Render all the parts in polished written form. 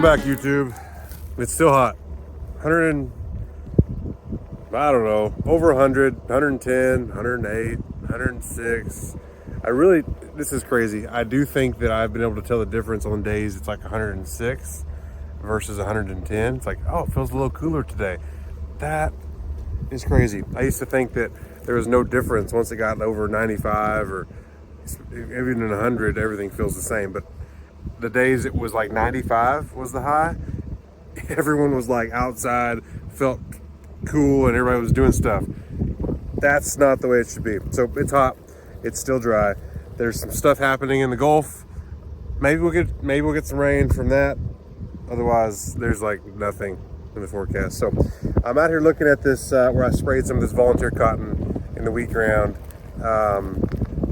back, YouTube. It's still hot. 100 and, I don't know, over 100, 110, 108, 106. This is crazy. I do think that I've been able to tell the difference on days it's like 106 versus 110. It's like, oh, it feels a little cooler today. That is crazy. I used to think that there was no difference once it got over 95 or even in 100, everything feels the same. But the days it was like 95 was the high, everyone was like outside, felt cool, and everybody was doing stuff. That's not the way it should be. So it's hot, it's still dry. There's some stuff happening in the Gulf. Maybe we'll get some rain from that. Otherwise, there's like nothing in the forecast. So I'm out here looking at this where I sprayed some of this volunteer cotton in the wheat ground.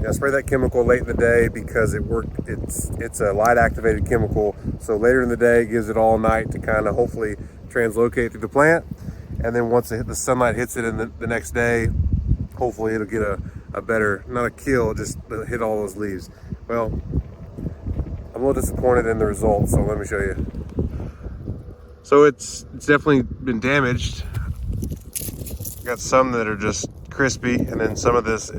I sprayed that chemical late in the day because it worked. It's a light activated chemical, so later in the day it gives it all night to kind of hopefully translocate through the plant, and then once the sunlight hits it in the next day, hopefully it'll get a better, not a kill, just hit all those leaves. Well, I'm a little disappointed in the results, so let me show you. So it's definitely been damaged. Got some that are just crispy, and then some of this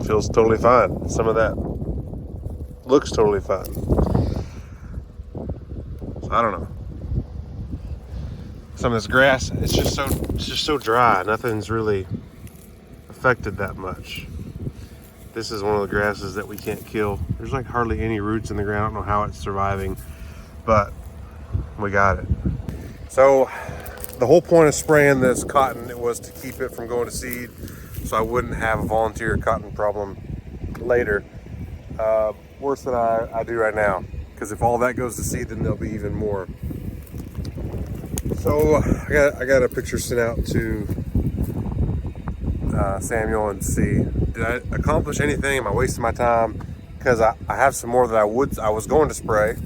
feels totally fine. Some of that looks totally fine. So I don't know. Some of this grass, it's just so dry. Nothing's really affected that much. This is one of the grasses that we can't kill. There's like hardly any roots in the ground. I don't know how it's surviving, but we got it. So the whole point of spraying this cotton, it was to keep it from going to seed, so I wouldn't have a volunteer cotton problem later. Worse than I do right now, because if all that goes to seed, then there'll be even more. So I got a picture sent out to Samuel and see, did I accomplish anything? Am I wasting my time? Because I have some more that I was going to spray,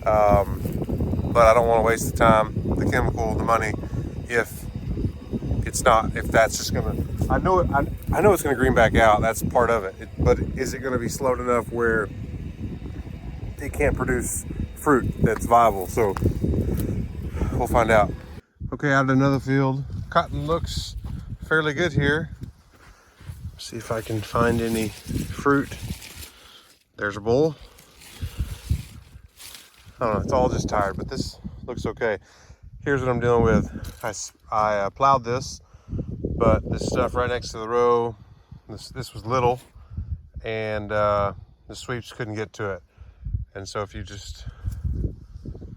but I don't want to waste the time, the chemical, the money, if that's just gonna, I know it's gonna green back out. That's part of it. But is it gonna be slowed enough where it can't produce fruit that's viable? So we'll find out. Okay, out of another field. Cotton looks fairly good here. See if I can find any fruit. There's a bowl. I don't know, it's all just tired, but this looks okay. Here's what I'm dealing with. I plowed this, but this stuff right next to the row, this was little, and the sweeps couldn't get to it. And so if you just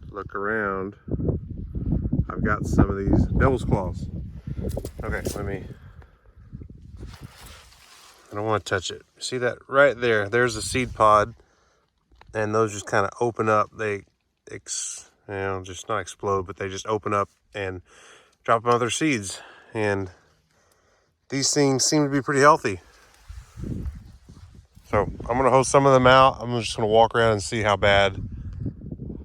look around, I've got some of these devil's claws. Okay, I don't want to touch it. See that right there? There's a seed pod, and those just kind of open up. They just not explode, but they just open up and drop other seeds. And these things seem to be pretty healthy. So I'm gonna hose some of them out. I'm just gonna walk around and see how bad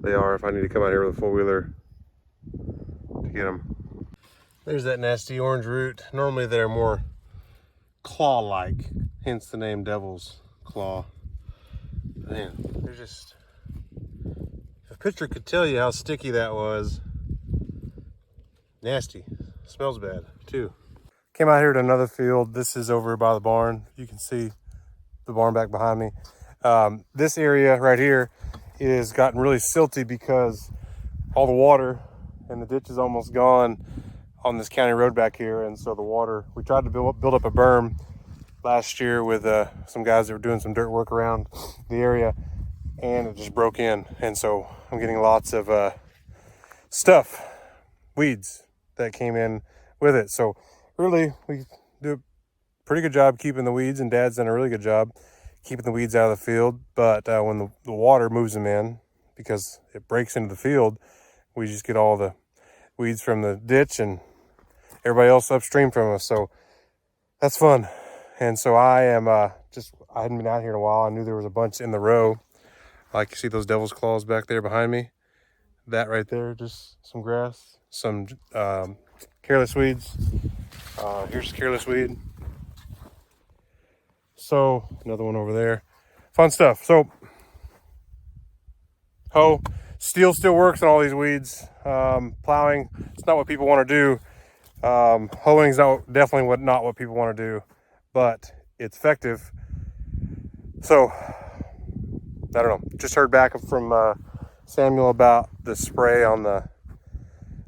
they are, if I need to come out here with a four-wheeler to get them. There's that nasty orange root. Normally they're more claw-like, hence the name Devil's Claw. Man, they're just, if a picture could tell you how sticky that was. Nasty. Smells bad too. Came out here to another field. This is over by the barn. You can see the barn back behind me. This area right here is gotten really silty because all the water and the ditch is almost gone on this county road back here. And so the water, we tried to build up a berm last year with some guys that were doing some dirt work around the area, and it just broke in. And so I'm getting lots of weeds that came in with it. So really, we do a pretty good job keeping the weeds, and Dad's done a really good job keeping the weeds out of the field. But when the water moves them in, because it breaks into the field, we just get all the weeds from the ditch and everybody else upstream from us. So that's fun. And so I hadn't been out here in a while. I knew there was a bunch in the row. Like, you see those devil's claws back there behind me? That right there, just some grass, some careless weeds. Here's careless weed. So another one over there. Fun stuff. So hoe, Steel still works on all these weeds. Plowing, it's not what people want to do. Hoeing's definitely not what people want to do, but it's effective. So, I don't know. Just heard back from Samuel about the spray on the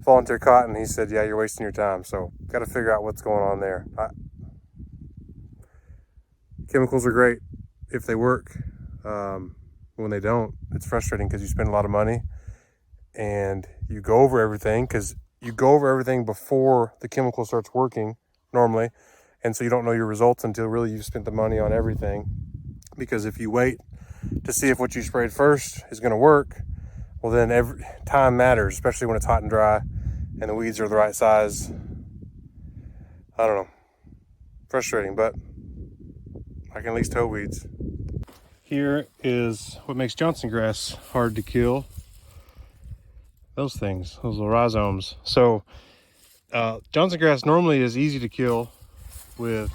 volunteer cotton. He said, yeah, you're wasting your time. So, got to figure out what's going on there. Chemicals are great if they work. When they don't, it's frustrating because you spend a lot of money and you go over everything, because you go over everything before the chemical starts working normally. And so you don't know your results until really you've spent the money on everything. Because if you wait to see if what you sprayed first is going to work, well, then every time matters, especially when it's hot and dry and the weeds are the right size. I don't know. Frustrating, but I can at least hoe weeds. Here is what makes Johnson grass hard to kill. Those things, those little rhizomes. So Johnson grass normally is easy to kill with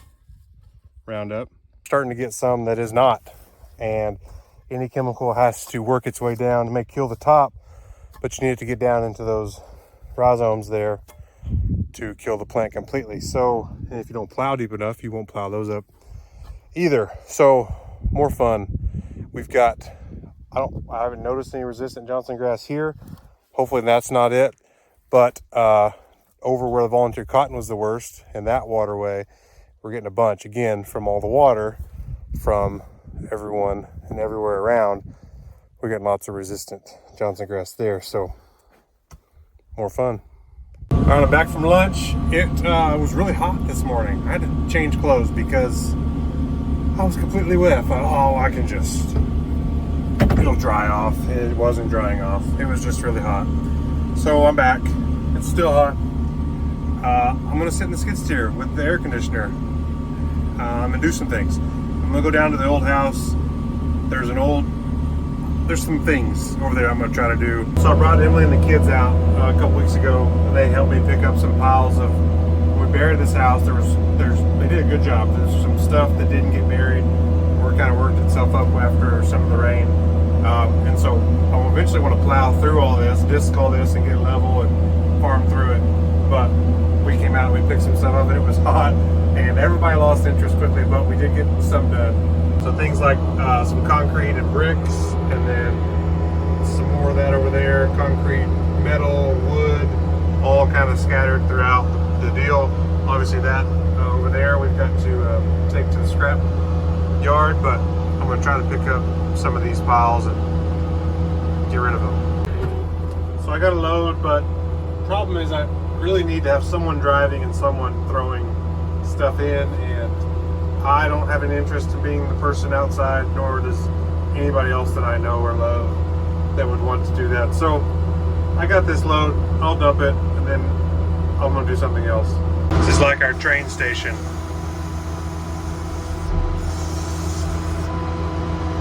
Roundup. Starting to get some that is not, and any chemical has to work its way down to kill the top, but you need it to get down into those rhizomes there to kill the plant completely. So if you don't plow deep enough, you won't plow those up either. So more fun. We've got, I haven't noticed any resistant Johnson grass here. Hopefully that's not it. But over where the volunteer cotton was the worst, in that waterway, we're getting a bunch again from all the water from everyone and everywhere around. We're getting lots of resistant Johnson grass there. So more fun. All right, I'm back from lunch. It was really hot this morning. I had to change clothes because I was completely wet. I thought, oh, it'll dry off. It wasn't drying off. It was just really hot. So I'm back. It's still hot. I'm gonna sit in the skid steer with the air conditioner and do some things. I'm gonna go down to the old house. There's some things over there I'm gonna try to do. So I brought Emily and the kids out a couple weeks ago, and they helped me pick up some piles of, when we buried this house, they did a good job. There's some stuff that didn't get buried, or kind of worked itself up after some of the rain. And so I eventually want to plow through all this, disc all this, and get level and farm through it. But we came out and we picked some stuff up, and it was hot, and everybody lost interest quickly, but we did get some done. So things like some concrete and bricks, and then some more of that over there, concrete, metal, wood, all kind of scattered throughout the deal. Obviously that over there we've got to take to the scrap yard, but I'm going to try to pick up some of these piles and get rid of them. So I got a load, but the problem is I really need to have someone driving and someone throwing stuff in, and I don't have an interest in being the person outside, nor does anybody else that I know or love that would want to do that. So I got this load, I'll dump it, and then I'm going to do something else. This is like our train station.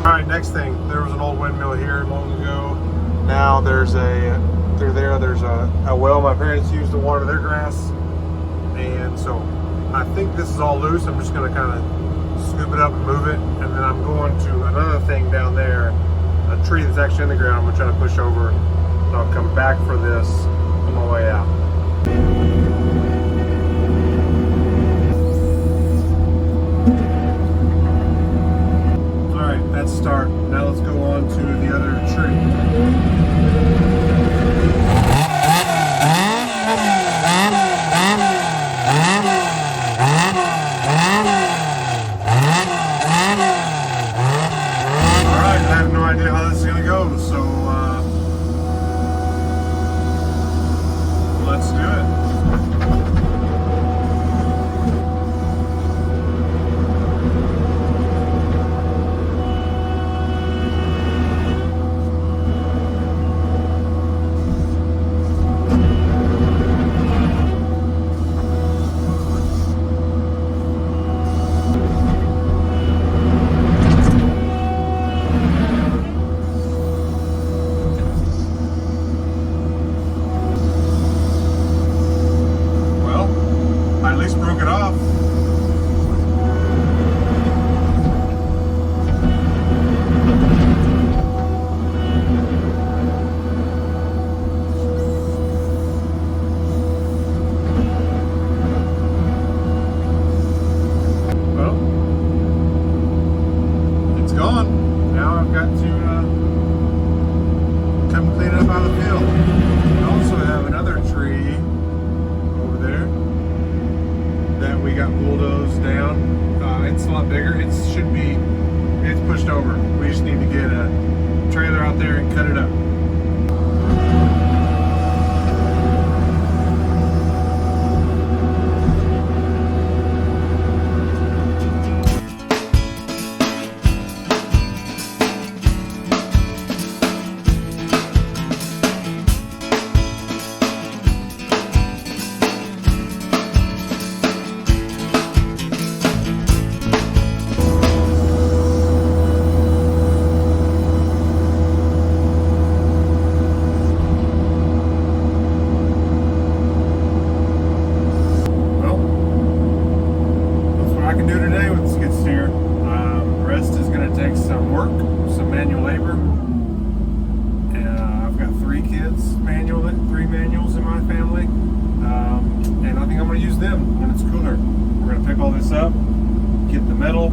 All right, next thing, there was an old windmill here long ago. Now there's a well my parents used to water their grass. And so I think this is all loose. I'm just gonna kind of scoop it up and move it. And then I'm going to another thing down there, a tree that's actually in the ground. I'm gonna try to push over. So I'll come back for this on my way out. That's start. Now let's go on to the other tree. Alright, I have no idea how this is going to go, so let's goes down. It's a lot bigger. It's pushed over. We just need to get a trailer out there and cut it up. Three manuals in my family, and I think I'm going to use them when it's cooler. We're going to pick all this up, get the metal,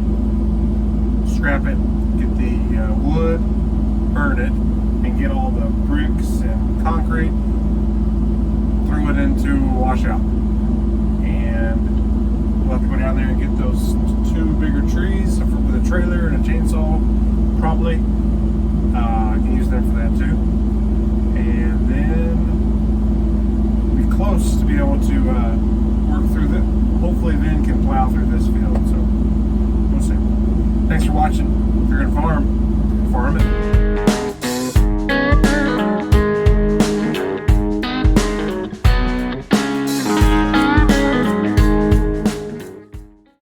scrap it, get the wood, burn it, and get all the bricks and concrete, throw it into a washout. And we'll have to go down there and get those two bigger trees with a trailer and a chainsaw, probably. I can use them for that too. And then close to be able to work through the, hopefully then can plow through this field. So we'll see. Thanks for watching. If you're gonna farm it.